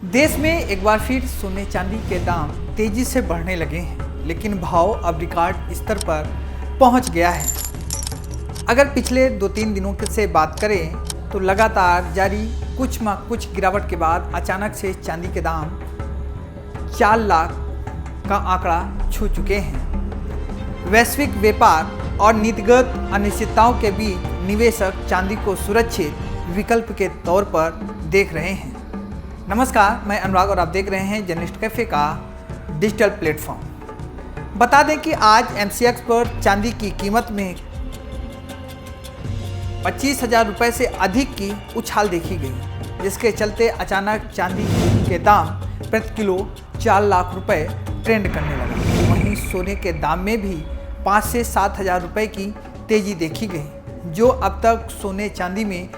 देश में एक बार फिर सोने चांदी के दाम तेजी से बढ़ने लगे हैं, लेकिन भाव अब रिकॉर्ड स्तर पर पहुंच गया है। अगर पिछले 2-3 दिनों से बात करें तो लगातार जारी कुछ गिरावट के बाद अचानक से चांदी के दाम 4 लाख का आंकड़ा छू चुके हैं। वैश्विक व्यापार और नीतिगत अनिश्चितताओं के बीच निवेशक चांदी को सुरक्षित विकल्प के तौर पर देख रहे हैं। नमस्कार, मैं अनुराग और आप देख रहे हैं जर्नलिस्ट कैफे का डिजिटल प्लेटफॉर्म। बता दें कि आज MCX पर चांदी की कीमत में 25,000 रुपये से अधिक की उछाल देखी गई, जिसके चलते अचानक चांदी के दाम प्रति किलो 4 लाख रुपए ट्रेंड करने लगा। वहीं सोने के दाम में भी 5 से 7,000 रुपये की तेजी देखी गई, जो अब तक सोने चांदी में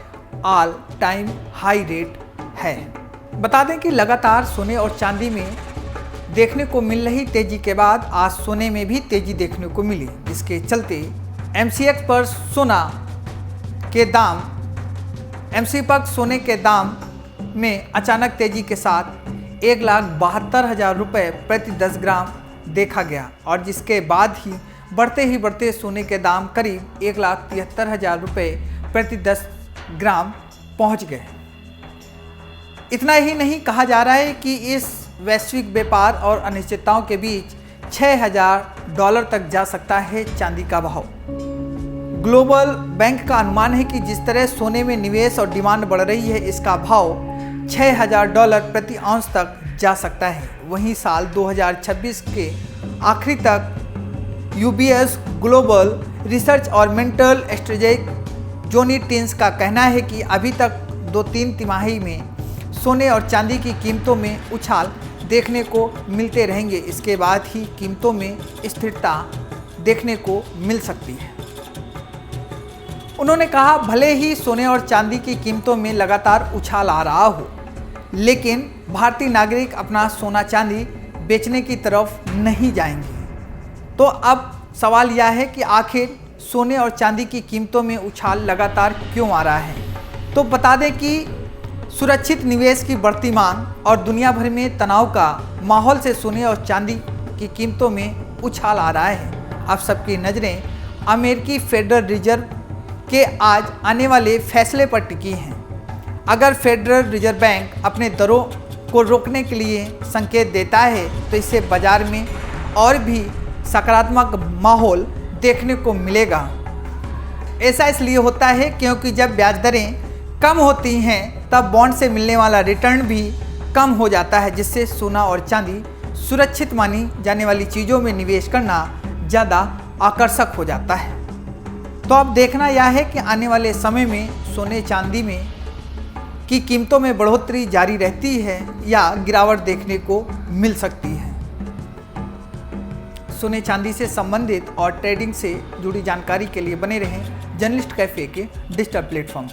ऑल टाइम हाई रेट है। बता दें कि लगातार सोने और चांदी में देखने को मिल रही तेजी के बाद आज सोने में भी तेजी देखने को मिली, जिसके चलते MCX पर सोने के दाम में अचानक तेजी के साथ 1,72,000 रुपये प्रति 10 ग्राम देखा गया, और जिसके बाद ही बढ़ते सोने के दाम करीब 1,73,000 रुपये प्रति 10 ग्राम पहुंच गए। इतना ही नहीं, कहा जा रहा है कि इस वैश्विक व्यापार और अनिश्चितताओं के बीच $6,000 तक जा सकता है चांदी का भाव। ग्लोबल बैंक का अनुमान है कि जिस तरह सोने में निवेश और डिमांड बढ़ रही है, इसका भाव $6,000 प्रति आउंस तक जा सकता है। वहीं साल 2026 के आखिरी तक UBS ग्लोबल रिसर्च और मेंटल स्ट्रेटेजिक जोनी टिन्स का कहना है कि अभी तक 2-3 तिमाही में सोने और चांदी की कीमतों में उछाल देखने को मिलते रहेंगे। इसके बाद ही कीमतों में स्थिरता देखने को मिल सकती है। उन्होंने कहा, भले ही सोने और चांदी की कीमतों में लगातार उछाल आ रहा हो, लेकिन भारतीय नागरिक अपना सोना चांदी बेचने की तरफ नहीं जाएंगे। तो अब सवाल यह है कि आखिर सोने और चांदी की कीमतों में उछाल लगातार क्यों आ रहा है। तो बता दें कि सुरक्षित निवेश की बढ़ती मांग और दुनिया भर में तनाव का माहौल से सोने और चांदी की कीमतों में उछाल आ रहा है। अब सबकी नज़रें अमेरिकी फेडरल रिजर्व के आज आने वाले फैसले पर टिकी हैं। अगर फेडरल रिजर्व बैंक अपने दरों को रोकने के लिए संकेत देता है तो इससे बाजार में और भी सकारात्मक माहौल देखने को मिलेगा। ऐसा इसलिए होता है क्योंकि जब ब्याज दरें कम होती हैं तब बॉन्ड से मिलने वाला रिटर्न भी कम हो जाता है, जिससे सोना और चांदी सुरक्षित मानी जाने वाली चीज़ों में निवेश करना ज़्यादा आकर्षक हो जाता है। तो अब देखना यह है कि आने वाले समय में सोने चांदी में की कीमतों में बढ़ोतरी जारी रहती है या गिरावट देखने को मिल सकती है। सोने चांदी से संबंधित और ट्रेडिंग से जुड़ी जानकारी के लिए बने रहें जर्नलिस्ट कैफे के डिजिटल प्लेटफॉर्म।